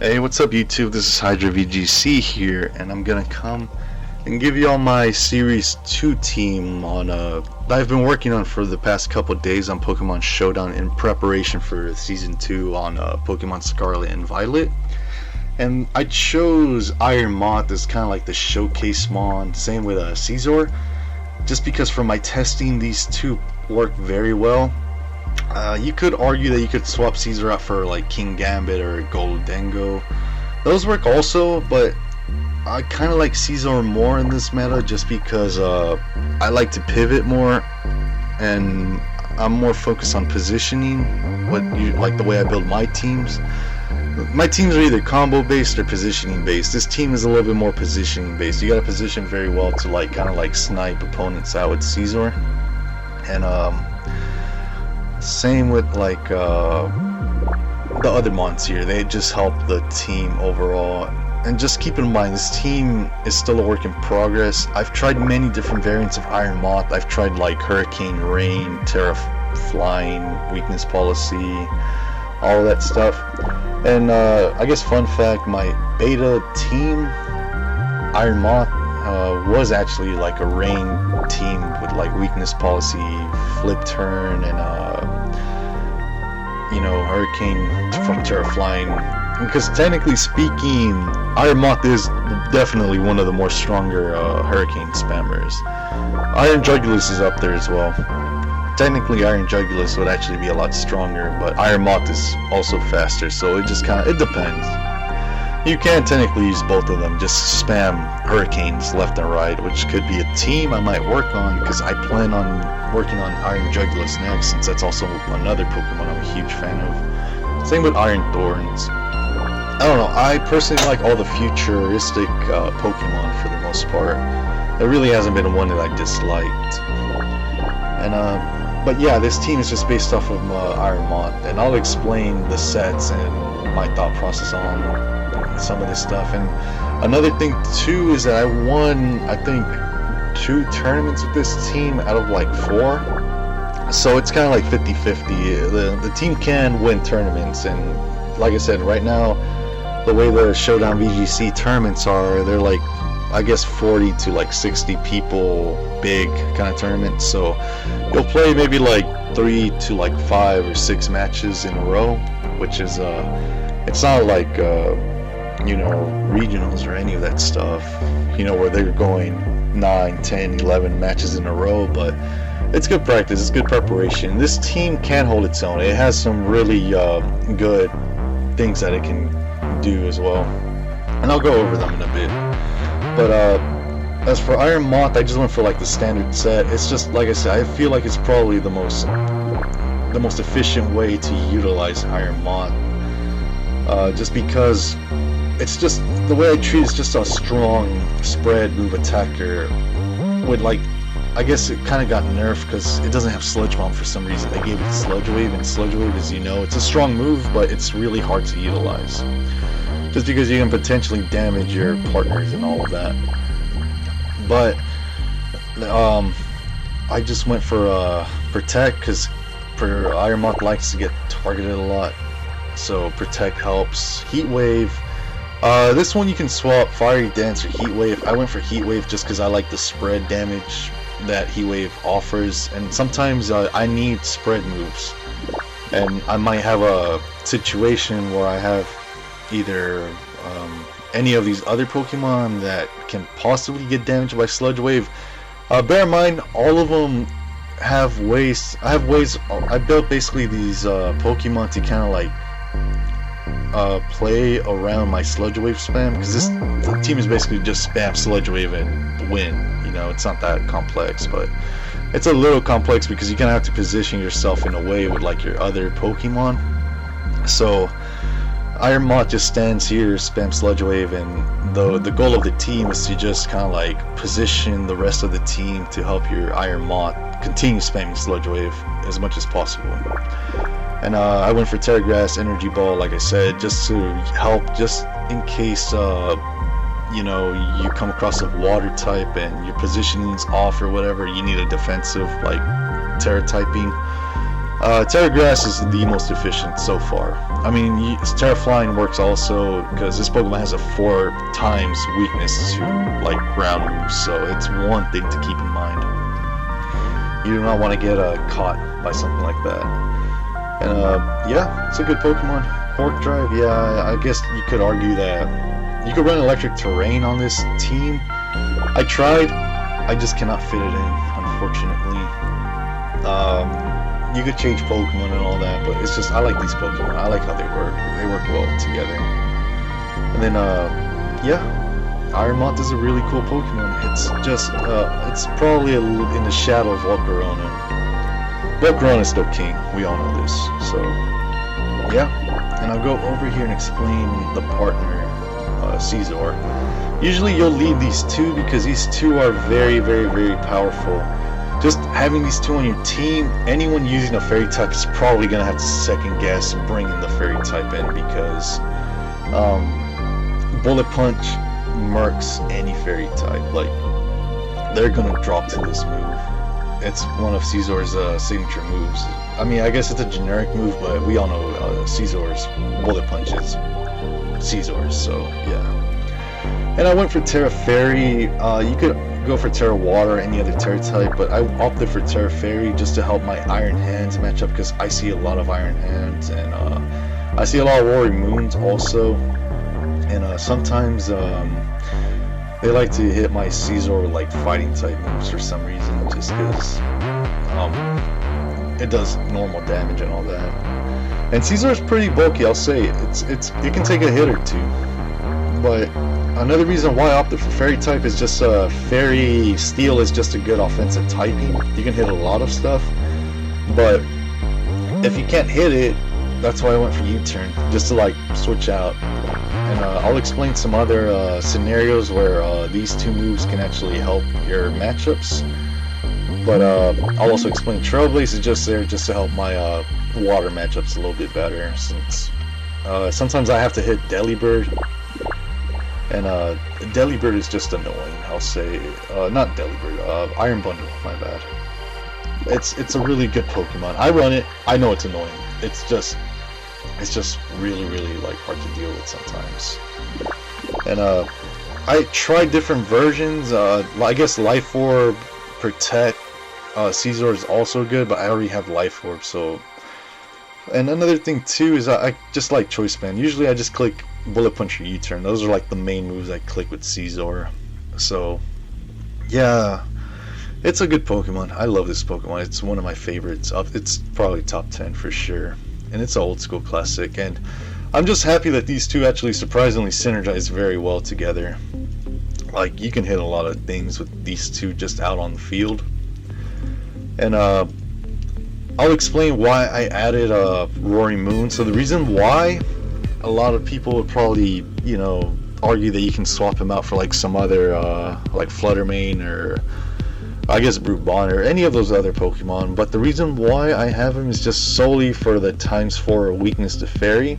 Hey, what's up YouTube? This is Hydra VGC here, and I'm gonna come and give you all my Series 2 team on that I've been working on for the past couple days on Pokemon Showdown in preparation for Season 2 on Pokemon Scarlet and Violet. And I chose Iron Moth as kind of like the showcase mon, same with Scizor, just because from my testing these two work very well. You could argue that you could swap Scizor out for like King Gambit or Goldengo. Those work also, but I kind of like Scizor more in this meta just because I like to pivot more, and I'm more focused on positioning. Like the way I build my teams. My teams are either combo based or positioning based. This team is a little bit more positioning based. You gotta position very well to like kind of like snipe opponents out with Scizor, and same with like the other mons here. They just help the team overall. And just keep in mind, this team is still a work in progress. I've tried many different variants of Iron Moth. I've tried like Hurricane, Rain, Terra Flying, Weakness Policy, all of that stuff. And I guess fun fact, my beta team, Iron Moth, was actually like a Rain team with like Weakness Policy, Flip Turn, and Hurricane from Terra Flying. Because technically speaking, Iron Moth is definitely one of the more stronger Hurricane spammers. Iron Jugulus is up there as well. Technically Iron Jugulus would actually be a lot stronger, but Iron Moth is also faster, so it just it depends. You can technically use both of them, just spam Hurricanes left and right, which could be a team I might work on, because I plan on working on Iron Jugulus next, since that's also another Pokemon I'm a huge fan of. Same with Iron Thorns. I don't know, I personally like all the futuristic Pokemon for the most part. There really hasn't been one that I disliked. And but yeah, this team is just based off of Iron Moth, and I'll explain the sets and my thought process on some of this stuff. And another thing too is that I won, I think, 2 tournaments with this team out of like 4. So it's kind of like 50-50. The team can win tournaments, and like I said, right now, the way the Showdown VGC tournaments are, they're like, I guess 40 to like 60 people big kind of tournaments. So you'll play maybe like 3 to like 5 or 6 matches in a row, which is it's not like regionals or any of that stuff, where they're going 9, 10, 11 matches in a row. But it's good practice, it's good preparation. This team can hold its own. It has some really good things that it can do as well, and I'll go over them in a bit. But as for Iron Moth, I just went for like the standard set. It's just, like I said, I feel like it's probably the most efficient way to utilize Iron Moth, just because it's just the way I treat it's just a strong spread move attacker with, like, I guess it kind of got nerfed because it doesn't have Sludge Bomb for some reason. They gave it Sludge Wave, and Sludge Wave, as you know, it's a strong move, but it's really hard to utilize, just because you can potentially damage your partners and all of that. But I just went for Protect, because Iron Moth likes to get targeted a lot, so Protect helps. Heat Wave, this one you can swap Fiery Dance or Heat Wave. I went for Heat Wave just because I like the spread damage that Heat Wave offers, and sometimes I need spread moves, and I might have a situation where I have either any of these other Pokemon that can possibly get damaged by Sludge Wave. Bear in mind, all of them have ways. I built basically these Pokemon to kind of like play around my Sludge Wave spam, because this team is basically just spam Sludge Wave and win. It's not that complex, but it's a little complex because you kind of have to position yourself in a way with like your other Pokemon. So Iron Moth just stands here, spam Sludge Wave, and the goal of the team is to just kind of like position the rest of the team to help your Iron Moth continue spamming Sludge Wave as much as possible. And I went for Terra Grass, Energy Ball, like I said, just to help, just in case you come across a water type and your positioning's off or whatever, you need a defensive like Terra typing. Terra Grass is the most efficient so far. I mean, Terra Flying works also because this Pokemon has a 4 times weakness to like ground moves, so it's one thing to keep in mind. You do not want to get caught by something like that. And yeah, it's a good Pokemon. Quark Drive, yeah, I guess you could argue that you could run Electric Terrain on this team. I tried, I just cannot fit it in, unfortunately. You could change Pokemon and all that, but it's just, I like these Pokemon. I like how they work. They work well together. And then, yeah, Iron Moth is a really cool Pokemon. It's just, it's probably in the shadow of Volcarona. Volcarona is still king. We all know this. So, yeah. And I'll go over here and explain the partner, Scizor. Usually you'll leave these two because these two are very, very, very powerful. Just having these two on your team, anyone using a fairy type is probably going to have to second guess bringing the fairy type in because Bullet Punch murks any fairy type. Like, they're going to drop to this move. It's one of Scizor's signature moves. I mean, I guess it's a generic move, but we all know Scizor's Bullet Punch is Scizor's, so yeah. And I went for Terra Fairy. You could go for Terra Water or any other Terra type, but I opted for Terra Fairy just to help my Iron Hands match up because I see a lot of Iron Hands and I see a lot of Roaring Moons also. And sometimes they like to hit my Scizor with like fighting type moves for some reason, just because it does normal damage and all that. And Scizor is pretty bulky, I'll say. It can take a hit or two. But another reason why I opted for Fairy type is just Fairy Steel is just a good offensive typing. You can hit a lot of stuff, but if you can't hit it, that's why I went for U-turn, just to like switch out. And I'll explain some other scenarios where these two moves can actually help your matchups. But I'll also explain Trailblaze is just there just to help my water matchups a little bit better, since sometimes I have to hit Delibird. And Delibird is just annoying, I'll say. Not Delibird, Iron Bundle, my bad. It's a really good Pokemon. I run it, I know it's annoying. It's just really, really like hard to deal with sometimes. And I tried different versions. I guess Life Orb, Protect, Scizor is also good, but I already have Life Orb, so. And another thing too is I just like Choice Band. Usually I just click Bullet Punch or U-turn. Those are like the main moves I click with Scizor. So yeah, it's a good Pokemon. I love this Pokemon. It's one of my favorites. It's probably top 10 for sure. And it's an old school classic. And I'm just happy that these two actually surprisingly synergize very well together. Like, you can hit a lot of things with these two just out on the field. And I'll explain why I added Roaring Moon. So the reason why, a lot of people would probably, you know, argue that you can swap him out for like some other like Fluttermane or I guess Brute Bond or any of those other Pokemon, but the reason why I have him is just solely for the ×4 weakness to Fairy.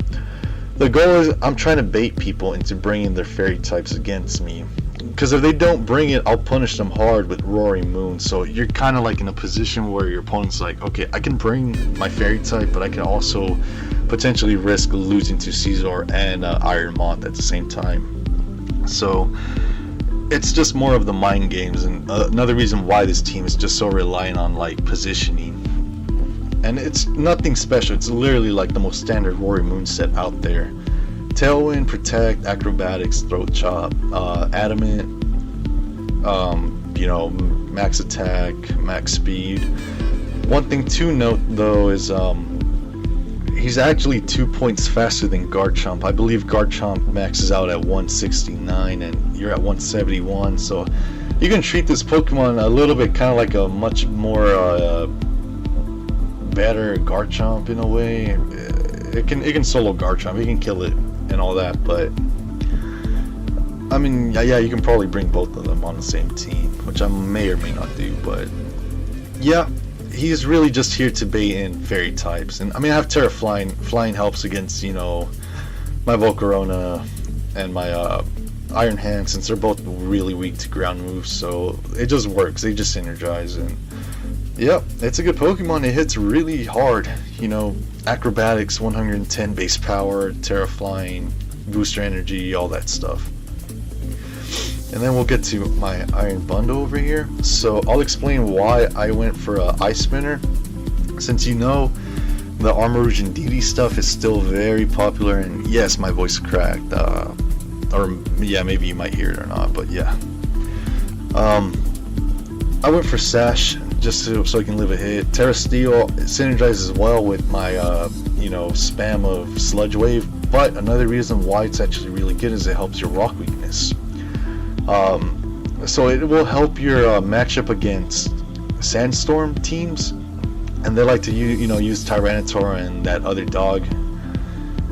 The goal is I'm trying to bait people into bringing their Fairy types against me, because if they don't bring it, I'll punish them hard with Roaring Moon. So you're kind of like in a position where your opponent's like, okay, I can bring my Fairy type, but I can also potentially risk losing to Scizor and Iron Moth at the same time. So it's just more of the mind games, and another reason why this team is just so reliant on like positioning. And it's nothing special, it's literally like the most standard Roaring Moon set out there. Tailwind, Protect, Acrobatics, Throat Chop, Adamant, you know, Max Attack, Max Speed. One thing to note though is he's actually 2 points faster than Garchomp. I believe Garchomp maxes out at 169 and you're at 171, so you can treat this Pokemon a little bit kind of like a much more better Garchomp in a way. It can solo Garchomp, you can kill it and all that, but I mean, yeah, you can probably bring both of them on the same team, which I may or may not do, but yeah, he's really just here to bait in Fairy types. And I mean, I have Terra Flying. Flying helps against, you know, my Volcarona and my Iron Hand, since they're both really weak to ground moves, so it just works. They just synergize, and Yep, it's a good Pokemon. It hits really hard. You know, acrobatics, 110 base power, Terra Flying, booster energy, all that stuff. And then we'll get to my Iron Bundle over here. So I'll explain why I went for a Ice Spinner. Since you know, the Armarouge and DD stuff is still very popular, and yes, my voice cracked. Or yeah, maybe you might hear it or not, but yeah. I went for Sash just so I can live a hit. Terra Steel synergizes well with my you know, spam of Sludge Wave, but another reason why it's actually really good is it helps your rock weakness. So it will help your matchup against Sandstorm teams, and they like to use Tyranitar and that other dog.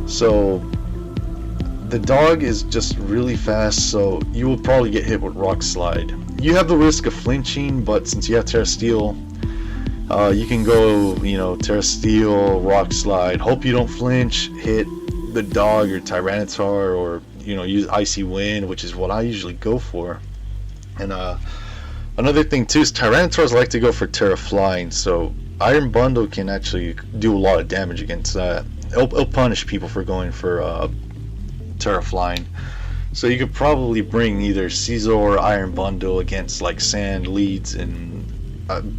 So the dog is just really fast, so you will probably get hit with Rock Slide. You have the risk of flinching, but since you have Terra Steel, you can go, Terra Steel, Rock Slide, hope you don't flinch, hit the dog or Tyranitar, or use Icy Wind, which is what I usually go for. And another thing too is Tyranitars like to go for Terra Flying, so Iron Bundle can actually do a lot of damage against that. It'll punish people for going for Terra Flying. So you could probably bring either Scizor or Iron Bundle against like Sand leads, and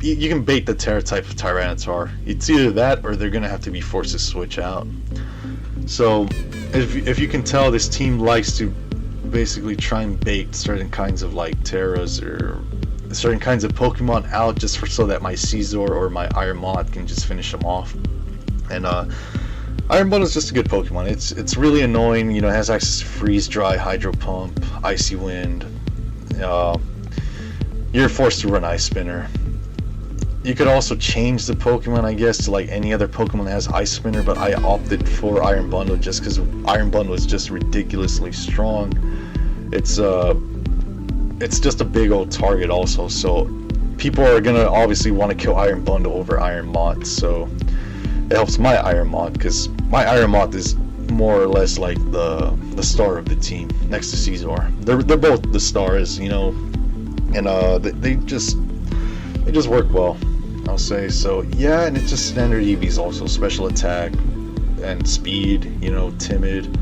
you can bait the Terra type of Tyranitar. It's either that or they're gonna have to be forced to switch out. So if you can tell, this team likes to basically try and bait certain kinds of like Terras or certain kinds of Pokemon out just so that my Scizor or my Iron Moth can just finish them off. And Iron Bundle is just a good Pokemon. It's really annoying. It has access to Freeze Dry, Hydro Pump, Icy Wind. You're forced to run Ice Spinner. You could also change the Pokemon, I guess, to like any other Pokemon that has Ice Spinner, but I opted for Iron Bundle just because Iron Bundle is just ridiculously strong. It's just a big old target also, so people are gonna obviously want to kill Iron Bundle over Iron Moth, so it helps my Iron Moth, because my Iron Moth is more or less like the star of the team next to Scizor. They're both the stars, and they just work well, I'll say. So yeah, and it's just standard EVs also, special attack and speed, timid.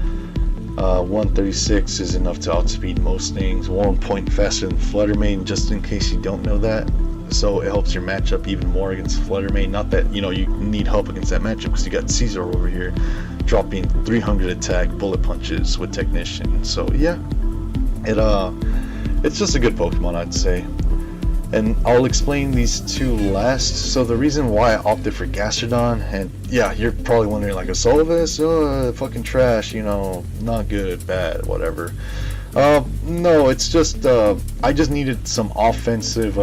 136 is enough to outspeed most things. 1 point faster than Flutter Mane, just in case you don't know that. So it helps your matchup even more against Flutter Mane. Not that you need help against that matchup, because you got Scizor over here dropping 300 attack bullet punches with Technician. So yeah, it's just a good Pokemon, I'd say. And I'll explain these two last. So the reason why I opted for Gastrodon, and yeah, you're probably wondering like, Asolavis, fucking trash, not good, bad, whatever. No, it's just I just needed some offensive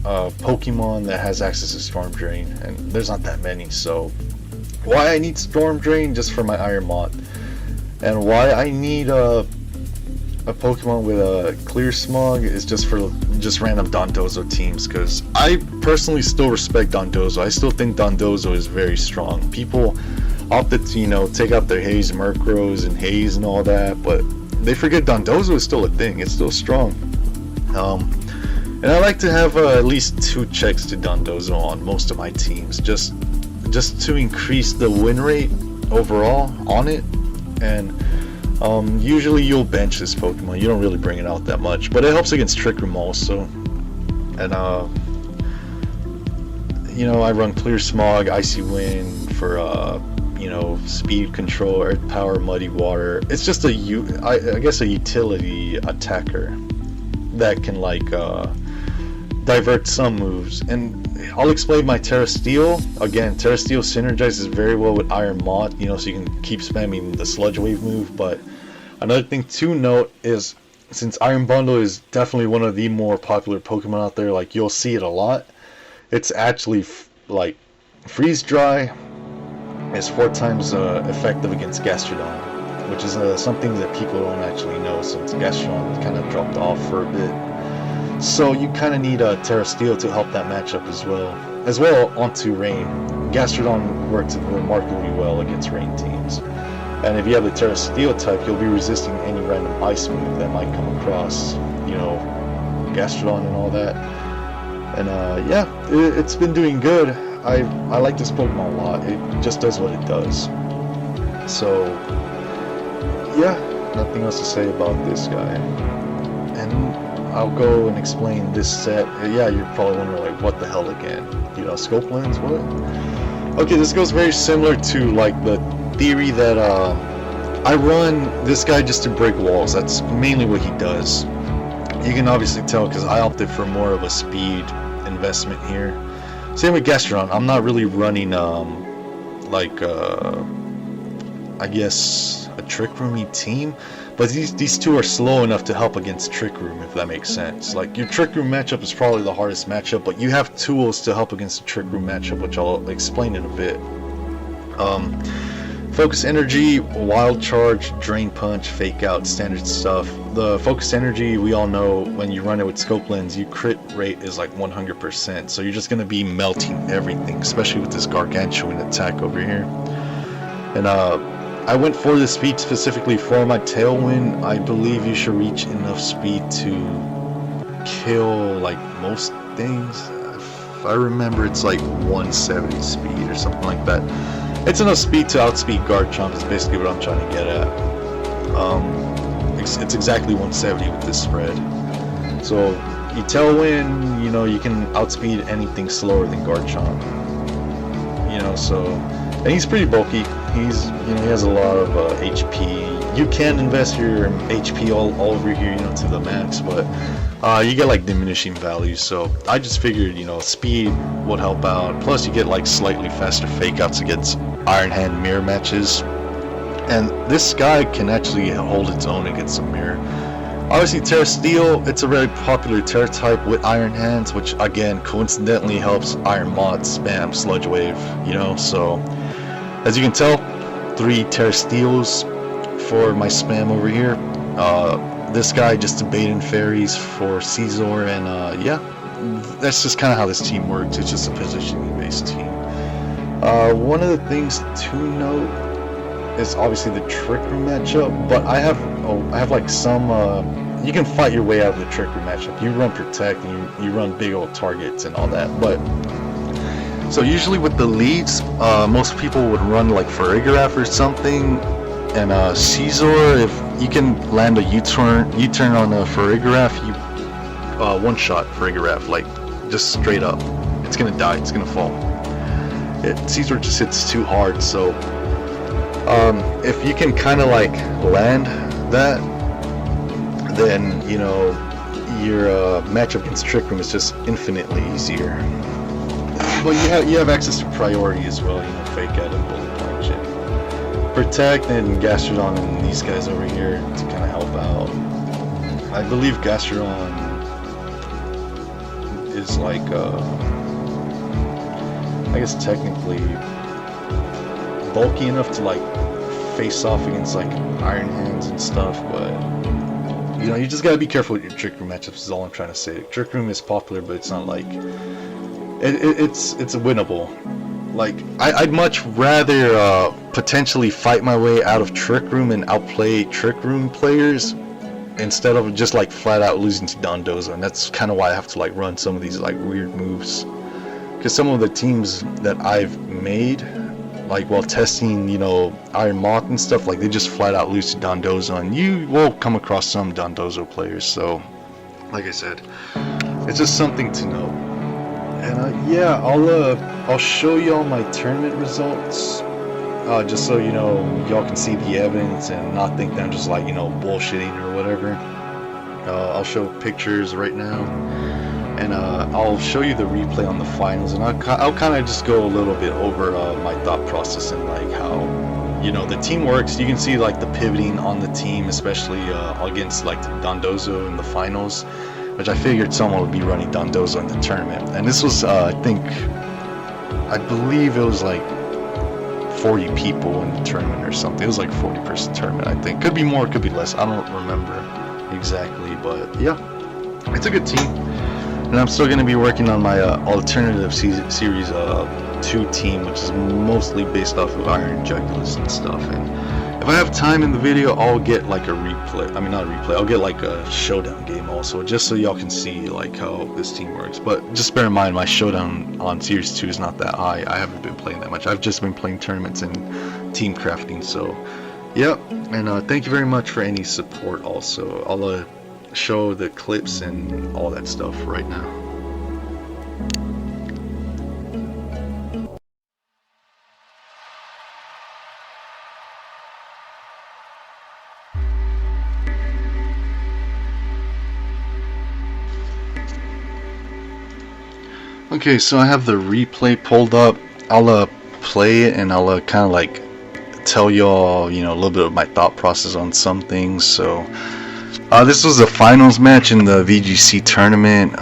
Pokemon that has access to Storm Drain, and there's not that many. So why I need Storm Drain? Just for my Iron Moth. And why I need a Pokemon with a Clear Smog is just for random Dondozo teams, because I personally still respect Dondozo. I still think Dondozo is very strong. People opted to take out their Haze Murkrows and Haze and all that, but they forget Dondozo is still a thing. It's still strong. And I like to have at least 2 checks to Dondozo on most of my teams, just to increase the win rate overall on it. And usually you'll bench this Pokemon. You don't really bring it out that much, but it helps against Trick Room also. And I run Clear Smog, Icy Wind for speed control, Earth Power, Muddy Water. It's just I guess a utility attacker that can like divert some moves. And I'll explain my Terra Steel. Again, Terra Steel synergizes very well with Iron Moth, so you can keep spamming the Sludge Wave move. But another thing to note is, since Iron Bundle is definitely one of the more popular Pokemon out there, like you'll see it a lot, it's actually like Freeze Dry is 4 times effective against Gastrodon, which is something that people don't actually know, since Gastrodon kind of dropped off for a bit. So you kind of need a Terra Steel to help that matchup as well onto Rain. Gastrodon works remarkably well against Rain teams, and if you have the Terra Steel type, you'll be resisting any random ice move that might come across, Gastrodon and all that. And yeah, it's been doing good. I like this Pokemon a lot. It just does what it does. So yeah, nothing else to say about this guy. And I'll go and explain this set. Yeah, you're probably wondering, like, what the hell again? You know, scope lens, what? Okay, this goes very similar to, like, the theory that I run this guy just to break walls. That's mainly what he does. You can obviously tell because I opted for more of a speed investment here. Same with Gastrodon. I'm not really running I guess a Trick Roomy team, but these two are slow enough to help against Trick Room, if that makes sense. Like, your Trick Room matchup is probably the hardest matchup, but you have tools to help against the Trick Room matchup, which I'll explain in a bit. Focus Energy, Wild Charge, Drain Punch, Fake Out, standard stuff. The Focus Energy, we all know when you run it with Scope Lens, your crit rate is like 100%, so you're just going to be melting everything, especially with this Gargantuan attack over here. And I went for the speed specifically for my Tailwind. I believe you should reach enough speed to kill like most things. If I remember, it's like 170 speed or something like that. It's enough speed to outspeed Garchomp is basically what I'm trying to get at. It's exactly 170 with this spread. So you Tailwind, you know, you can outspeed anything slower than Garchomp. You know, so, and he's pretty bulky. He's, you know, he has a lot of HP. You can invest your HP all over here, you know, to the max, but you get like diminishing values. So I just figured, you know, speed would help out. Plus you get like slightly faster fake outs against Iron Hand mirror matches. And this guy can actually hold its own against a mirror. Obviously Terra Steel, it's a very popular Terra type with Iron Hands, which again coincidentally helps Iron Moth spam Sludge Wave, you know. So as you can tell, 3 Terra Steels for my spam over here. This guy just debating fairies for Scizor, and yeah, that's just kind of how this team works. It's just a positioning based team. One of the things to note is obviously the Trick Room matchup, but I have like some you can fight your way out of the Trick Room matchup. You run Protect and you run big old targets and all that, but so usually with the leads, most people would run like Farigiraf or something, and Scizor, if you can land a U-turn on a Farigiraf, you one-shot Farigiraf, like just straight up. It's gonna die. It's gonna fall. Scizor just hits too hard, so if you can kind of like land that, then you know your matchup against Trick Room is just infinitely easier. But you have access to priority as well, you know, Fake Out and Bullet Punch and Protect and Gastrodon and these guys over here to kind of help out. I believe Gastrodon is like I guess technically bulky enough to like face off against like Iron Hands and stuff, but you know, you just gotta be careful with your Trick Room matchups is all I'm trying to say. Trick Room is popular, but it's not like it's winnable. Like I'd much rather potentially fight my way out of Trick Room and outplay Trick Room players instead of just like flat out losing to Dondozo, and that's kind of why I have to like run some of these like weird moves. Because some of the teams that I've made, like while testing, you know, Iron Moth and stuff, like they just flat out lose to Dondozo, and you will come across some Dondozo players. So, like I said, it's just something to know. And yeah, I'll show y'all my tournament results, just so you know, y'all can see the evidence and not think that I'm just like, you know, bullshitting or whatever. I'll show pictures right now. And I'll show you the replay on the finals, and I'll kind of just go a little bit over my thought process and like how, you know, the team works. You can see like the pivoting on the team, especially against like Dondozo in the finals, which I figured someone would be running Dondozo in the tournament. And this was I believe it was like 40 people in the tournament or something. It was like 40-person tournament, I think. Could be more, could be less. I don't remember exactly, but yeah, it's a good team. And I'm still going to be working on my alternative series 2 team, which is mostly based off of Iron Jugulis and stuff. And If I have time in the video, I'll get like a replay. I mean, not a replay. I'll get like a Showdown game also, just so y'all can see like how this team works. But just bear in mind, my Showdown on Series 2 is not that high. I haven't been playing that much. I've just been playing tournaments and team crafting. So, yep. And thank you very much for any support also. I'll show the clips and all that stuff right now. Okay, so I have the replay pulled up. I'll play it and I'll kind of like tell y'all, you know, a little bit of my thought process on some things. So this was a finals match in the VGC tournament.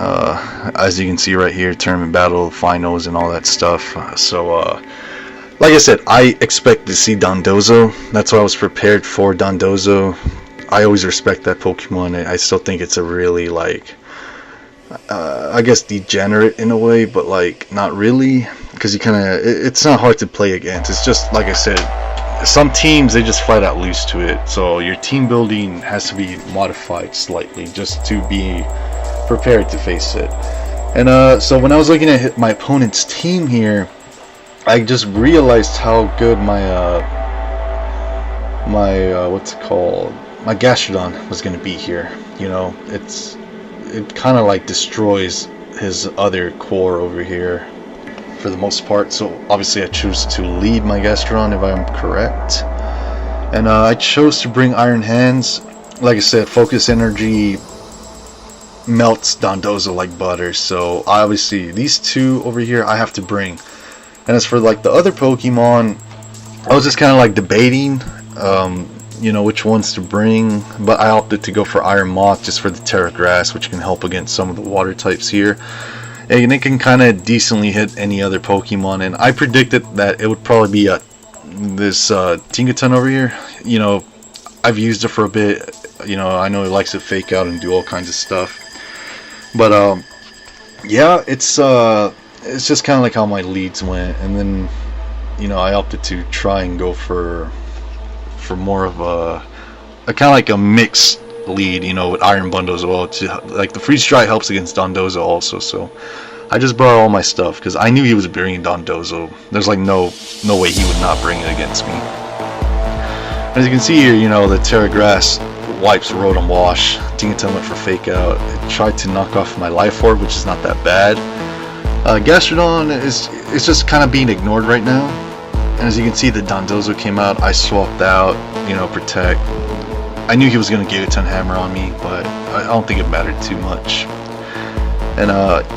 As you can see right here, tournament battle, finals, and all that stuff. Like I said, I expect to see Dondozo. That's why I was prepared for Dondozo. I always respect that Pokemon. I still think it's a really like, I guess degenerate in a way, but like not really, because you kind of, it's not hard to play against. It's just like I said, some teams they just flat out lose to it. So your team building has to be modified slightly just to be prepared to face it. And so when I was looking at my opponent's team here, I just realized how good my what's it called, my Gastrodon was going to be here. You know, it kind of like destroys his other core over here for the most part. So obviously I choose to lead my Gastrodon if I'm correct. And I chose to bring Iron Hands. Like I said, Focus Energy melts Dondozo like butter. So obviously these two over here I have to bring. And as for like the other Pokemon, I was just kind of like debating you know, which ones to bring, but I opted to go for Iron Moth just for the Terra Grass, which can help against some of the water types here, and it can kind of decently hit any other Pokemon. And I predicted that it would probably be this Tinkaton over here. You know, I've used it for a bit. You know, I know it likes to fake out and do all kinds of stuff, but yeah, it's just kind of like how my leads went. And then, you know, I opted to try and go for more of a kind of like a mixed lead, you know, with Iron Bundle as well. Like the Freeze Dry helps against Dondozo also, so I just brought all my stuff because I knew he was bringing Dondozo. There's like no way he would not bring it against me. As you can see here, you know, the Terra Grass wipes Rotom Wash. Tinkaton went for Fake Out. It tried to knock off my Life Orb, which is not that bad. Gastrodon is just kind of being ignored right now. And as you can see, the Dondozo came out. I swapped out, you know, Protect. I knew he was going to get a ton hammer on me, but I don't think it mattered too much. And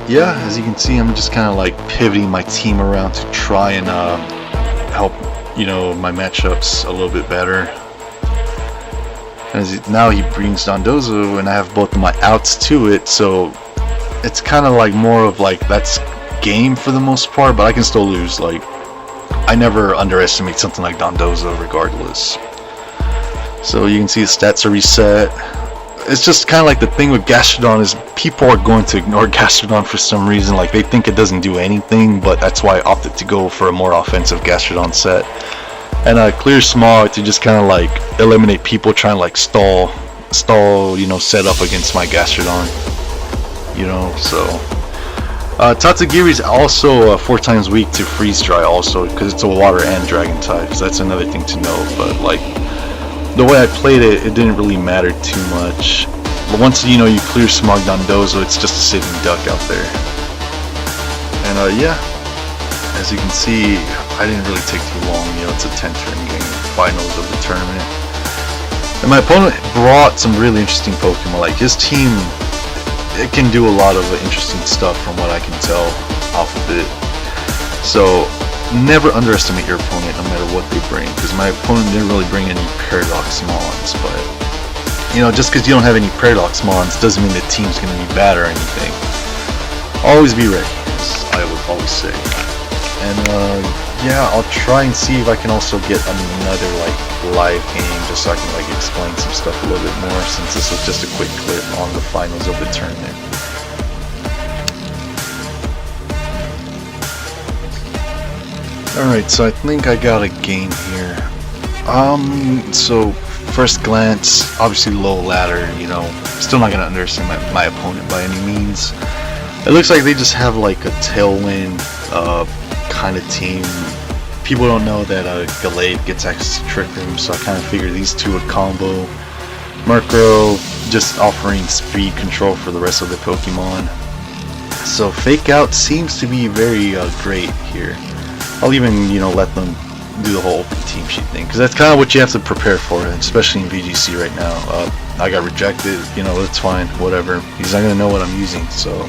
yeah, as you can see, I'm just kind of like pivoting my team around to try and help, you know, my matchups a little bit better. And now he brings Dondozo, and I have both of my outs to it, so it's kind of like more of like that's game for the most part, but I can still lose. Like, I never underestimate something like Dondozo regardless. So you can see the stats are reset. It's just kind of like the thing with Gastrodon is people are going to ignore Gastrodon for some reason. Like they think it doesn't do anything, but that's why I opted to go for a more offensive Gastrodon set. And Clear Smog to just kind of like eliminate people trying to like stall, you know, set up against my Gastrodon. You know, so Tatsugiri is also 4 times weak to Freeze Dry also, because it's a water and dragon type, so that's another thing to know. But like the way I played it, it didn't really matter too much. But once, you know, you clear Smog Dondozo, it's just a sitting duck out there. And yeah, as you can see, I didn't really take too long. You know, it's a 10-turn game, finals of the tournament. And my opponent brought some really interesting Pokemon. Like his team, it can do a lot of interesting stuff from what I can tell off of it. So never underestimate your opponent no matter what they bring, because my opponent didn't really bring any Paradox Mons, but you know, just because you don't have any Paradox Mons doesn't mean the team's going to be bad or anything. Always be ready, as I would always say. And yeah, I'll try and see if I can also get another like live game just so I can like explain some stuff a little bit more, since this was just a quick clip on the finals of the tournament. Alright, so I think I got a game here. So first glance, obviously low ladder, you know, still not gonna understand my opponent by any means. It looks like they just have like a Tailwind kind of team. People don't know that Gallade gets access to Trick Room, so I kind of figured these two would combo. Murkrow just offering speed control for the rest of the Pokemon. So Fake Out seems to be very great here. I'll even, you know, let them do the whole open team sheet thing, because that's kind of what you have to prepare for, especially in VGC right now. I got rejected, you know, it's fine, whatever. He's not gonna know what I'm using, so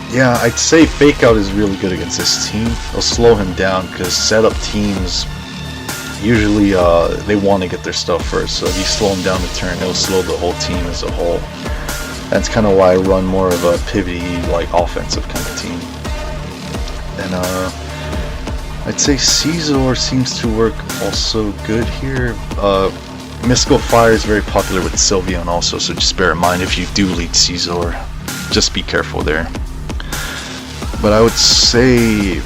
yeah, I'd say Fake Out is really good against this team. It'll slow him down because setup teams usually they want to get their stuff first. So if you slow them down the turn, it'll slow the whole team as a whole. That's kind of why I run more of a pivoty, like offensive kind of team. And I'd say Scizor seems to work also good here. Mystical Fire is very popular with Sylveon also, so just bear in mind if you do lead Scizor, just be careful there. But I would say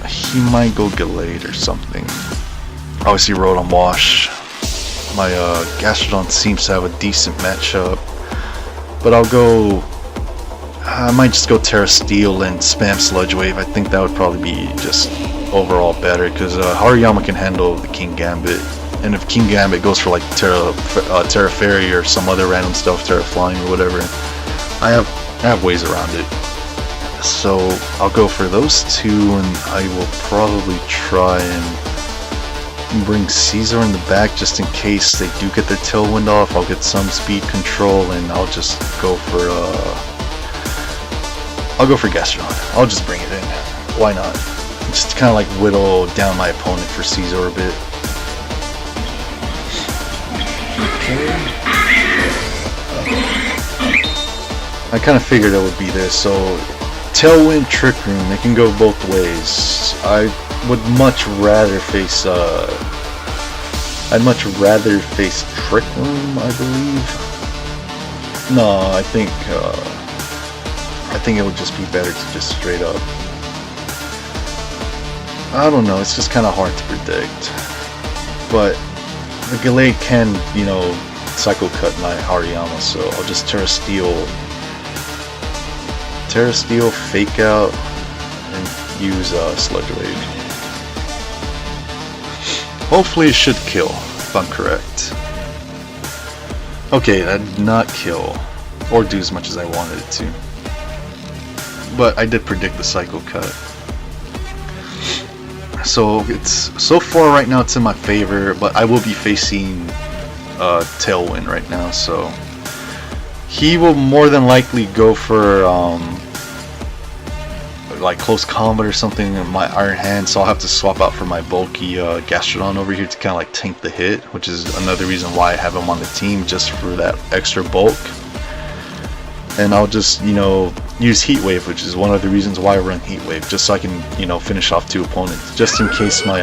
he might go Gallade or something. Obviously Rotom Wash. My Gastrodon seems to have a decent matchup, but I might just go Terra Steel and spam Sludge Wave. I think that would probably be just overall better, because Hariyama can handle the King Gambit, and if King Gambit goes for like Terra Fairy or some other random stuff, Terra Flying or whatever, I have ways around it. So I'll go for those two, and I will probably try and bring Scizor in the back just in case they do get their Tailwind off. I'll get some speed control, and I'll just go for Gastrodon. I'll just bring it in. Why not? Just kind of like whittle down my opponent for Scizor a bit. I kind of figured it would be this. So Tailwind, Trick Room, it can go both ways. I would much rather face Trick Room, I believe. No, I think it would just be better to just straight up. I don't know, it's just kind of hard to predict. But the Gallade can, you know, Psycho Cut my Hariyama, so I'll just Terra Steel, Fake Out, and use Sludge Wave. Hopefully it should kill, if I'm correct. Okay, that did not kill, or do as much as I wanted it to. But I did predict the Psycho Cut. So so far right now it's in my favor, but I will be facing Tailwind right now, so he will more than likely go for like close combat or something in my Iron Hand, so I'll have to swap out for my bulky Gastrodon over here to kind of like tank the hit, which is another reason why I have him on the team, just for that extra bulk. And I'll just, you know, use Heat Wave, which is one of the reasons why I run Heat Wave, just so I can, you know, finish off two opponents, just in case my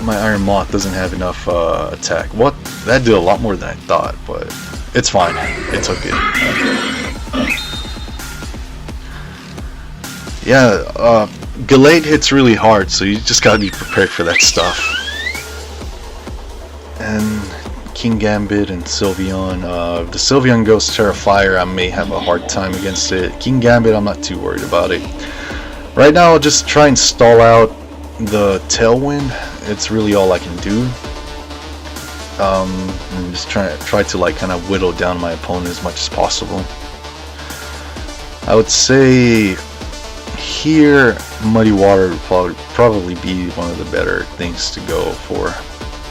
Iron Moth doesn't have enough attack. What? That did a lot more than I thought, but it's fine. It took it. Yeah, Gallade hits really hard, so you just gotta be prepared for that stuff. And King Gambit and Sylveon. If the Sylveon goes Terra Fire, I may have a hard time against it. King Gambit, I'm not too worried about it. Right now, I'll just try and stall out the Tailwind. It's really all I can do. I'm just try to like kind of whittle down my opponent as much as possible. I would say here, Muddy Water would probably be one of the better things to go for,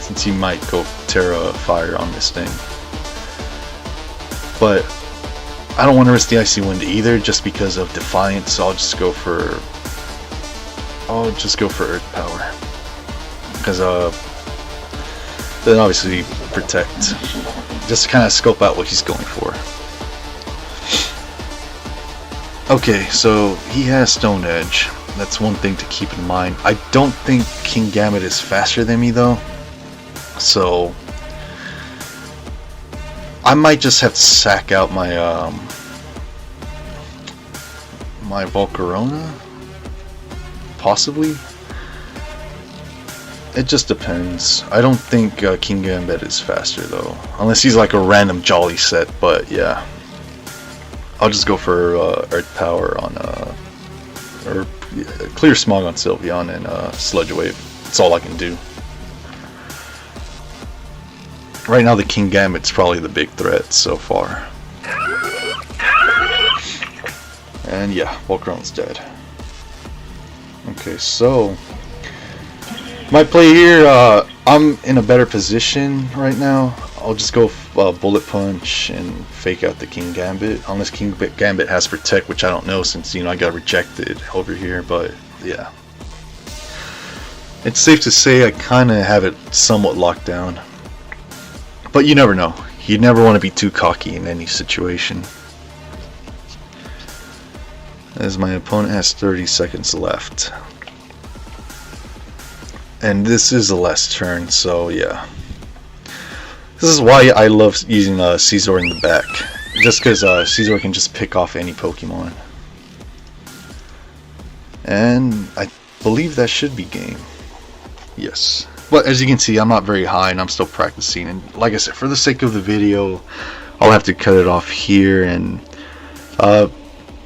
since he might go Terra Fire on this thing. But I don't want to risk the Icy Wind either, just because of Defiance, so I'll just go for Earth Power, because then obviously Protect, just to kind of scope out what he's going for. Okay, so he has Stone Edge. That's one thing to keep in mind. I don't think King Gambit is faster than me though, so I might just have to sack out my my Volcarona, possibly. It just depends. I don't think King Gambit is faster though, unless he's like a random Jolly set. But yeah, I'll just go for Earth Power on or Clear Smog on Sylveon and Sludge Wave. That's all I can do. Right now the King Gambit's probably the big threat so far. And yeah, Volcaron's dead. Okay, so my play here, I'm in a better position right now. I'll just go Bullet Punch and fake out the King Gambit, unless King Gambit has Protect, which I don't know since, you know, I got rejected over here. But yeah, it's safe to say I kind of have it somewhat locked down. But you never know. You never want to be too cocky in any situation. As my opponent has 30 seconds left. And this is the last turn, so yeah. This is why I love using Scizor in the back. Just because Scizor can just pick off any Pokemon. And I believe that should be game. Yes. But as you can see, I'm not very high and I'm still practicing. And like I said, for the sake of the video, I'll have to cut it off here. And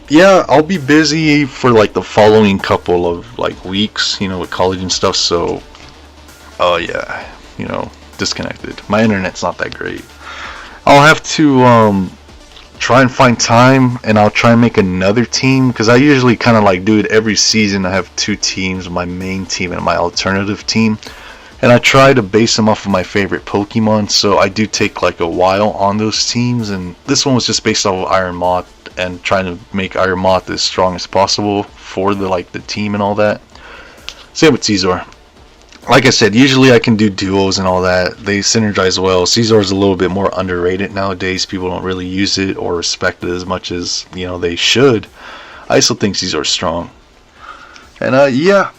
yeah, I'll be busy for like the following couple of like weeks, you know, with college and stuff. So yeah, you know, disconnected. My internet's not that great. I'll have to try and find time, and I'll try and make another team, because I usually kind of like do it every season. I have two teams, my main team and my alternative team, and I try to base them off of my favorite Pokemon. So I do take like a while on those teams, and this one was just based off of Iron Moth and trying to make Iron Moth as strong as possible for the team and all that. Same with Scizor. Like I said, usually I can do duos and all that. They synergize well. Scizor is a little bit more underrated nowadays. People don't really use it or respect it as much as, you know, they should. I still think Scizor is strong. And yeah,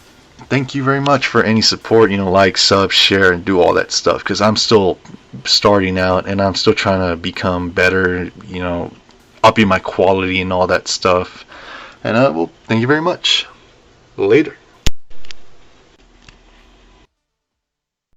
thank you very much for any support. You know, like, sub, share, and do all that stuff, because I'm still starting out and I'm still trying to become better, you know, upping my quality and all that stuff. And well, thank you very much. Later.